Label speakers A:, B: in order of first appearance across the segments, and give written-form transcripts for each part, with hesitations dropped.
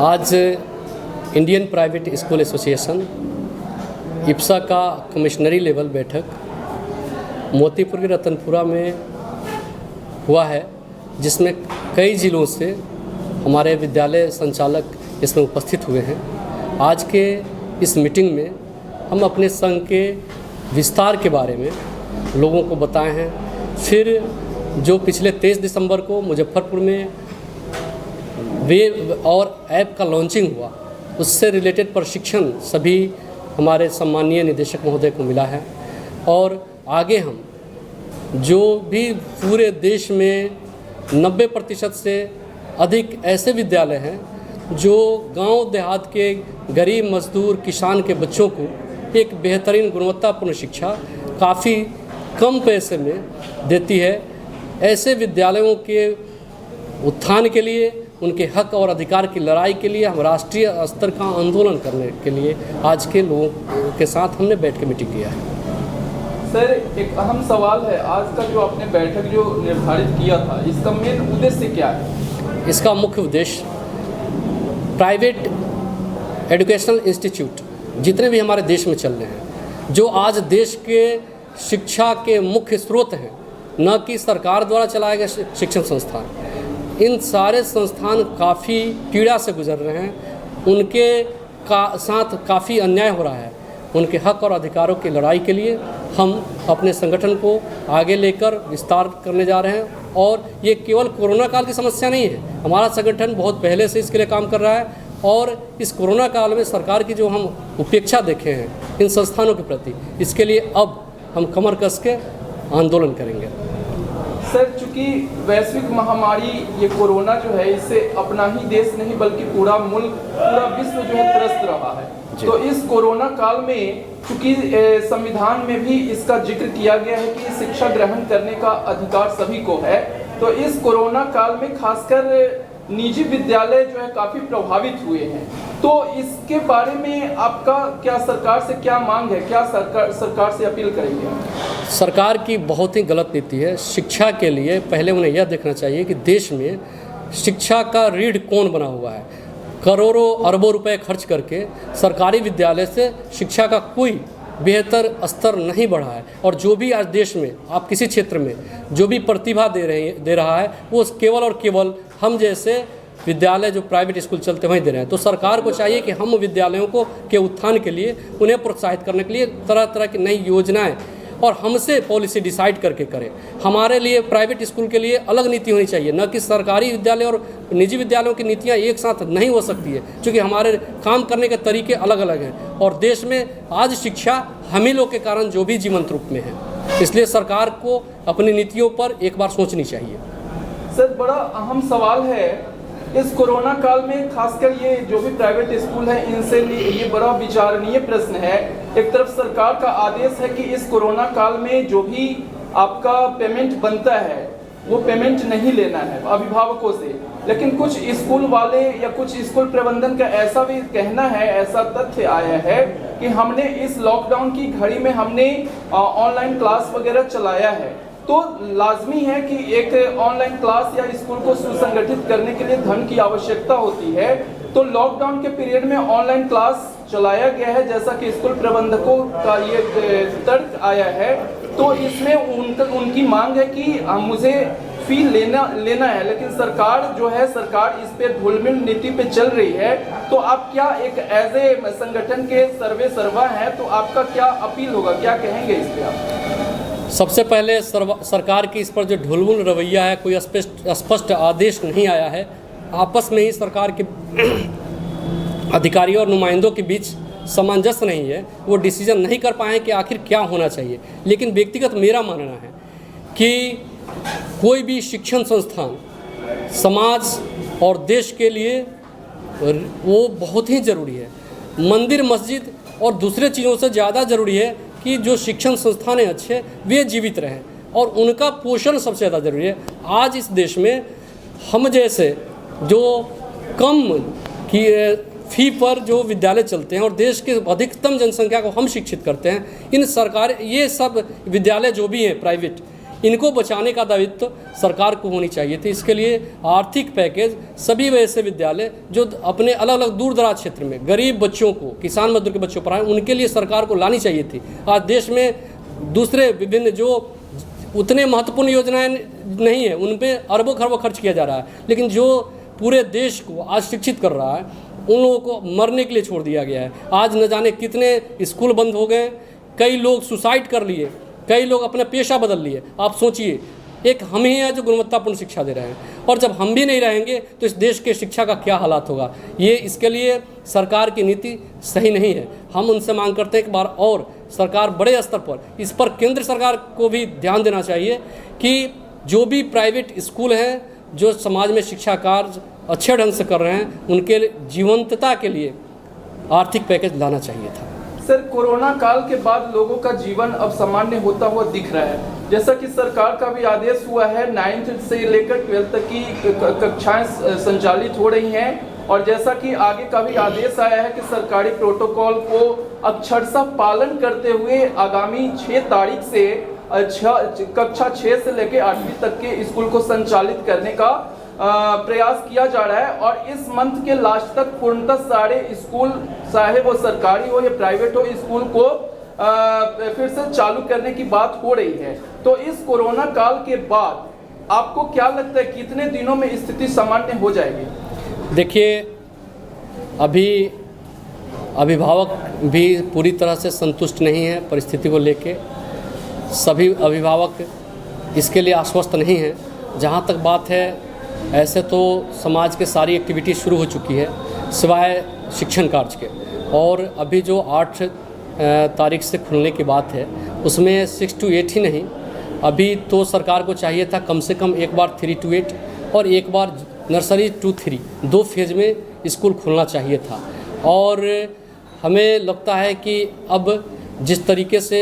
A: आज Indian private school association Ipsa का कमिश्नरी level बैठक मोतीपुर के रतनपुरा में हुआ है, जिसमें कई ज़िलों से हमारे विद्यालय संचालक इसमें उपस्थित हुए हैं। आज के इस मीटिंग में हम अपने संघ के विस्तार के बारे में लोगों को बताए हैं। फिर जो पिछले 23 दिसंबर को मुजफ्फरपुर में वेब और ऐप का लॉन्चिंग हुआ, उससे रिलेटेड प्रशिक्षण सभी हमारे सम्मानीय निदेशक महोदय को मिला है। और आगे हम जो भी पूरे देश में 90% से अधिक ऐसे विद्यालय हैं जो गांव देहात के गरीब मजदूर किसान के बच्चों को एक बेहतरीन गुणवत्तापूर्ण शिक्षा काफ़ी कम पैसे में देती है, ऐसे विद्यालयों के उत्थान के लिए, उनके हक और अधिकार की लड़ाई के लिए हम राष्ट्रीय स्तर का आंदोलन करने के लिए आज के लोगों के साथ हमने बैठ के मीटिंग किया है।
B: सर, एक अहम सवाल है, आज का जो आपने बैठक जो निर्धारित किया था, इसका मेन उद्देश्य क्या है?
A: इसका मुख्य उद्देश्य प्राइवेट एजुकेशनल इंस्टीट्यूट जितने भी हमारे देश में चल रहे हैं, जो आज देश के शिक्षा के मुख्य स्रोत हैं, न कि सरकार द्वारा चलाए गए शिक्षण संस्थान, इन सारे संस्थान काफ़ी पीड़ा से गुजर रहे हैं। उनके साथ काफ़ी अन्याय हो रहा है। उनके हक और अधिकारों की लड़ाई के लिए हम अपने संगठन को आगे लेकर विस्तार करने जा रहे हैं। और ये केवल कोरोना काल की समस्या नहीं है, हमारा संगठन बहुत पहले से इसके लिए काम कर रहा है। और इस कोरोना काल में सरकार की जो हम उपेक्षा देखे हैं इन संस्थानों के प्रति, इसके लिए अब हम कमर कस के आंदोलन करेंगे।
B: सर, चूंकि वैश्विक महामारी ये कोरोना जो है, इससे अपना ही देश नहीं बल्कि पूरा मुल्क, पूरा विश्व जो है त्रस्त रहा है। तो इस कोरोना काल में चूंकि संविधान में भी इसका जिक्र किया गया है कि शिक्षा ग्रहण करने का अधिकार सभी को है, तो इस कोरोना काल में खासकर निजी विद्यालय जो है काफ़ी प्रभावित हुए हैं। तो इसके बारे में आपका क्या, सरकार से क्या मांग है, क्या सरकार से अपील करेंगे?
A: सरकार की बहुत ही गलत नीति है। शिक्षा के लिए पहले उन्हें यह देखना चाहिए कि देश में शिक्षा का रीढ़ कौन बना हुआ है। करोड़ों अरबों रुपए खर्च करके सरकारी विद्यालय से शिक्षा का कोई बेहतर स्तर नहीं बढ़ा है। और जो भी आज देश में आप किसी क्षेत्र में जो भी प्रतिभा दे रहा है, वो केवल और केवल हम जैसे विद्यालय जो प्राइवेट स्कूल चलते वहीं दे रहे हैं। तो सरकार को चाहिए कि हम विद्यालयों को के उत्थान के लिए, उन्हें प्रोत्साहित करने के लिए तरह तरह की नई योजनाएं और हमसे पॉलिसी डिसाइड करके करें। हमारे लिए प्राइवेट स्कूल के लिए अलग नीति होनी चाहिए, न कि सरकारी विद्यालय और निजी विद्यालयों की नीतियां एक साथ नहीं हो सकती है, क्योंकि हमारे काम करने के तरीके अलग अलग हैं। और देश में आज शिक्षा हम ही लोग के कारण जो भी जीवंत रूप में है, इसलिए सरकार को अपनी नीतियों पर एक बार सोचनी चाहिए।
B: सर, बड़ा अहम सवाल है इस कोरोना काल में, खासकर ये जो भी प्राइवेट स्कूल है, इनसे ये बड़ा विचारणीय प्रश्न है। एक तरफ सरकार का आदेश है कि इस कोरोना काल में जो भी आपका पेमेंट बनता है वो पेमेंट नहीं लेना है अभिभावकों से, लेकिन कुछ स्कूल वाले या कुछ स्कूल प्रबंधन का ऐसा भी कहना है, ऐसा तथ्य आया है कि हमने इस लॉकडाउन की घड़ी में हमने ऑनलाइन क्लास वगैरह चलाया है। तो लाजमी है कि एक ऑनलाइन क्लास या स्कूल को सुसंगठित करने के लिए धन की आवश्यकता होती है। तो लॉकडाउन के पीरियड में ऑनलाइन क्लास चलाया गया है, जैसा कि स्कूल प्रबंधकों का ये तर्क आया है। तो इसमें उनकी मांग है कि मुझे फी लेना है, लेकिन सरकार जो है, सरकार इस पे ढुलमिल नीति पे चल रही है। तो आप क्या एक एज ए संगठन के सर्वा हैं, तो आपका क्या अपील होगा, क्या कहेंगे इस पे आप?
A: सबसे पहले सरकार की इस पर जो ढुलमुल रवैया है, कोई स्पष्ट आदेश नहीं आया है। आपस में ही सरकार के अधिकारियों और नुमाइंदों के बीच सामंजस्य नहीं है, वो डिसीजन नहीं कर पाए कि आखिर क्या होना चाहिए। लेकिन व्यक्तिगत मेरा मानना है कि कोई भी शिक्षण संस्थान समाज और देश के लिए वो बहुत ही ज़रूरी है। मंदिर मस्जिद और दूसरे चीज़ों से ज़्यादा ज़रूरी है कि जो शिक्षण संस्थान अच्छे वे जीवित रहें, और उनका पोषण सबसे ज़्यादा ज़रूरी है। आज इस देश में हम जैसे जो कम की फ़ी पर जो विद्यालय चलते हैं और देश के अधिकतम जनसंख्या को हम शिक्षित करते हैं, इन सरकार ये सब विद्यालय जो भी हैं प्राइवेट, इनको बचाने का दायित्व सरकार को होनी चाहिए थी। इसके लिए आर्थिक पैकेज सभी वैसे विद्यालय जो अपने अलग अलग दूर दराज क्षेत्र में गरीब बच्चों को, किसान मजदूर के बच्चों पढ़ाएं, उनके लिए सरकार को लानी चाहिए थी। आज देश में दूसरे विभिन्न जो उतने महत्वपूर्ण योजनाएं नहीं है, उन पे अरबों खरबों खर्च किया जा रहा है, लेकिन जो पूरे देश को आज शिक्षित कर रहा है उन लोगों को मरने के लिए छोड़ दिया गया है। आज न जाने कितने स्कूल बंद हो गए, कई लोग सुसाइड कर लिए, कई लोग अपना पेशा बदल लिए। आप सोचिए, एक हम ही हैं जो गुणवत्तापूर्ण शिक्षा दे रहे हैं, और जब हम भी नहीं रहेंगे तो इस देश के शिक्षा का क्या हालात होगा। ये इसके लिए सरकार की नीति सही नहीं है। हम उनसे मांग करते हैं एक बार और सरकार बड़े स्तर पर इस पर केंद्र सरकार को भी ध्यान देना चाहिए कि जो भी प्राइवेट स्कूल हैं जो समाज में शिक्षा कार्य अच्छे ढंग से कर रहे हैं, उनके जीवंतता के लिए आर्थिक पैकेज लाना चाहिए था।
B: सर, कोरोना काल के बाद लोगों का जीवन अब सामान्य होता हुआ दिख रहा है। जैसा कि सरकार का भी आदेश हुआ है, 9th से लेकर 12th तक की कक्षाएं संचालित हो रही हैं, और जैसा कि आगे का भी आदेश आया है कि सरकारी प्रोटोकॉल को अक्षरशः पालन करते हुए आगामी 6 तारीख से कक्षा 6 से लेकर 8वीं तक के स्कूल को संचालित करने का प्रयास किया जा रहा है। और इस मंथ के लास्ट तक पूर्णतः सारे स्कूल, चाहे वो सरकारी हो या प्राइवेट हो, स्कूल को फिर से चालू करने की बात हो रही है। तो इस कोरोना काल के बाद आपको क्या लगता है कितने दिनों में स्थिति सामान्य हो जाएगी?
A: देखिए, अभी अभिभावक भी पूरी तरह से संतुष्ट नहीं है परिस्थिति को लेके। सभी अभिभावक इसके लिए आश्वस्त नहीं हैं। जहाँ तक बात है, ऐसे तो समाज के सारी एक्टिविटी शुरू हो चुकी है सिवाय शिक्षण कार्य के, और अभी जो 8 तारीख से खुलने की बात है उसमें 6 to 8 ही नहीं, अभी तो सरकार को चाहिए था कम से कम एक बार 3 to 8 और एक बार नर्सरी 2 to 3, 2 फेज़ में स्कूल खुलना चाहिए था। और हमें लगता है कि अब जिस तरीके से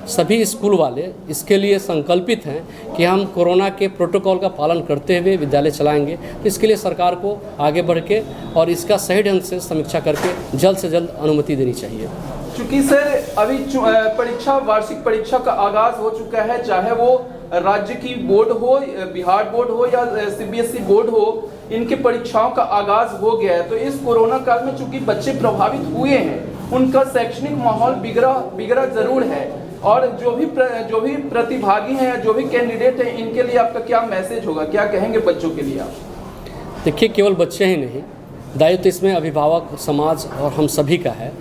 A: सभी स्कूल वाले इसके लिए संकल्पित हैं कि हम कोरोना के प्रोटोकॉल का पालन करते हुए विद्यालय चलाएंगे, तो इसके लिए सरकार को आगे बढ़ के और इसका सही ढंग से समीक्षा करके जल्द से जल्द अनुमति देनी चाहिए।
B: चूँकि सर अभी वार्षिक परीक्षा का आगाज़ हो चुका है, चाहे वो राज्य की बोर्ड हो, बिहार बोर्ड हो या CBSE बोर्ड हो, इनके परीक्षाओं का आगाज़ हो गया है। तो इस कोरोना काल में चूँकि बच्चे प्रभावित हुए हैं, उनका शैक्षणिक माहौल बिगड़ा ज़रूर है, और जो भी प्रतिभागी हैं, जो भी कैंडिडेट हैं, इनके लिए आपका क्या मैसेज होगा, क्या कहेंगे बच्चों के लिए आप?
A: देखिए, केवल बच्चे ही नहीं, दायित्व तो इसमें अभिभावक, समाज और हम सभी का है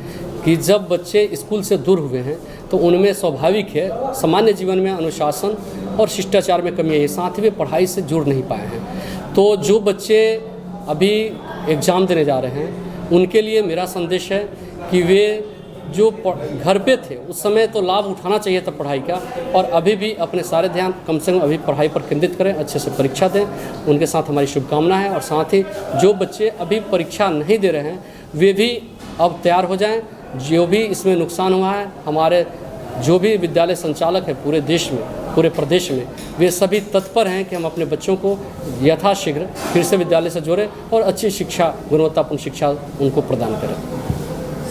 A: कि जब बच्चे स्कूल से दूर हुए हैं तो उनमें स्वाभाविक है सामान्य जीवन में अनुशासन और शिष्टाचार में कमी है, साथ ही वे पढ़ाई से जुड़ नहीं पाए हैं। तो जो बच्चे अभी एग्ज़ाम देने जा रहे हैं उनके लिए मेरा संदेश है कि वे जो घर पे थे उस समय तो लाभ उठाना चाहिए था पढ़ाई का, और अभी भी अपने सारे ध्यान कम से कम अभी पढ़ाई पर केंद्रित करें, अच्छे से परीक्षा दें। उनके साथ हमारी शुभकामना है, और साथ ही जो बच्चे अभी परीक्षा नहीं दे रहे हैं वे भी अब तैयार हो जाएं। जो भी इसमें नुकसान हुआ है, हमारे जो भी विद्यालय संचालक है पूरे देश में, पूरे प्रदेश में, वे सभी तत्पर हैं कि हम अपने बच्चों को यथाशीघ्र फिर से विद्यालय से जोड़ें और अच्छी शिक्षा, गुणवत्तापूर्ण शिक्षा उनको प्रदान करें।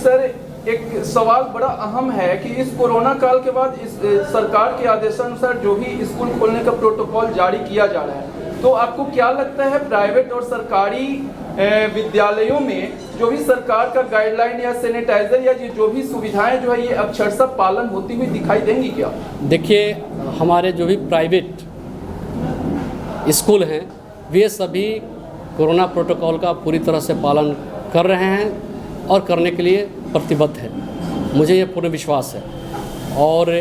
B: सर, एक सवाल बड़ा अहम है कि इस कोरोना काल के बाद इस सरकार के आदेशानुसार जो भी स्कूल खोलने का प्रोटोकॉल जारी किया जा रहा है, तो आपको क्या लगता है प्राइवेट और सरकारी विद्यालयों में जो भी सरकार का गाइडलाइन या सैनिटाइजर या जो भी सुविधाएं जो है ये अक्षरशः पालन होती हुई दिखाई देंगी क्या? देखिए,
A: हमारे जो भी प्राइवेट स्कूल हैं वे सभी कोरोना प्रोटोकॉल का पूरी तरह से पालन कर रहे हैं और करने के लिए प्रतिबद्ध है, मुझे ये पूर्ण विश्वास है। और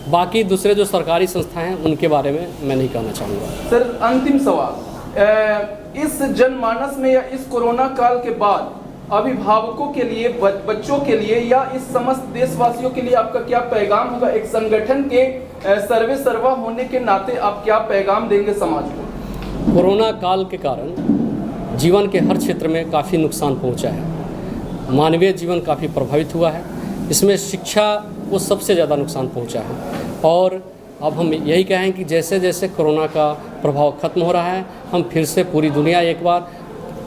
A: बाकी दूसरे जो सरकारी संस्थाएं हैं उनके बारे में मैं नहीं कहना चाहूँगा।
B: सर, अंतिम सवाल, इस जनमानस में या इस कोरोना काल के बाद अभिभावकों के लिए, बच्चों के लिए या इस समस्त देशवासियों के लिए आपका क्या पैगाम होगा? एक संगठन के सर्वे सर्वा होने के नाते आप क्या पैगाम देंगे समाज को?
A: कोरोना काल के कारण जीवन के हर क्षेत्र में काफ़ी नुकसान पहुंचा है, मानवीय जीवन काफ़ी प्रभावित हुआ है, इसमें शिक्षा को सबसे ज़्यादा नुकसान पहुंचा है। और अब हम यही कहें कि जैसे जैसे कोरोना का प्रभाव खत्म हो रहा है, हम फिर से पूरी दुनिया एक बार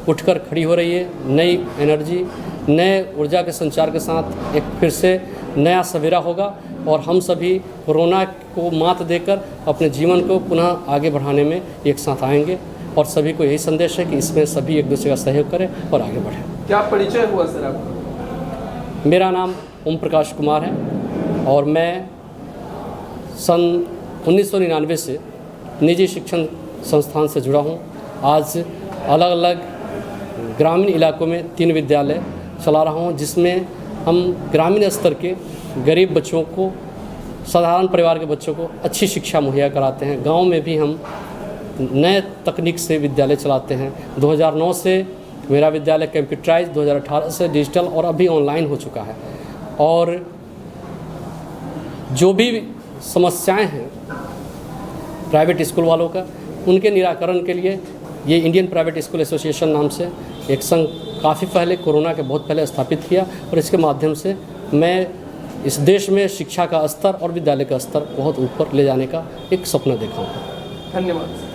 A: उठकर खड़ी हो रही है, नई एनर्जी, नए ऊर्जा के संचार के साथ एक फिर से नया सवेरा होगा, और हम सभी कोरोना को मात देकर अपने जीवन को पुनः आगे बढ़ाने में एक साथ आएंगे। और सभी को यही संदेश है कि इसमें सभी एक दूसरे का सहयोग करें और आगे बढ़ें।
B: क्या परिचय हुआ सर आपका?
A: मेरा नाम ओम प्रकाश कुमार है और मैं सन 1999 से निजी शिक्षण संस्थान से जुड़ा हूँ। आज अलग अलग ग्रामीण इलाकों में 3 विद्यालय चला रहा हूँ, जिसमें हम ग्रामीण स्तर के गरीब बच्चों को, साधारण परिवार के बच्चों को अच्छी शिक्षा मुहैया कराते हैं। गांव में भी हम नए तकनीक से विद्यालय चलाते हैं। 2009 से मेरा विद्यालय कंप्यूटराइज, 2018 से डिजिटल और अभी ऑनलाइन हो चुका है। और जो भी समस्याएं हैं प्राइवेट स्कूल वालों का, उनके निराकरण के लिए ये इंडियन प्राइवेट स्कूल एसोसिएशन नाम से एक संघ काफ़ी पहले, कोरोना के बहुत पहले स्थापित किया और इसके माध्यम से मैं इस देश में शिक्षा का स्तर और विद्यालय का स्तर बहुत ऊपर ले जाने का एक सपना देखा हूँ।
B: धन्यवाद।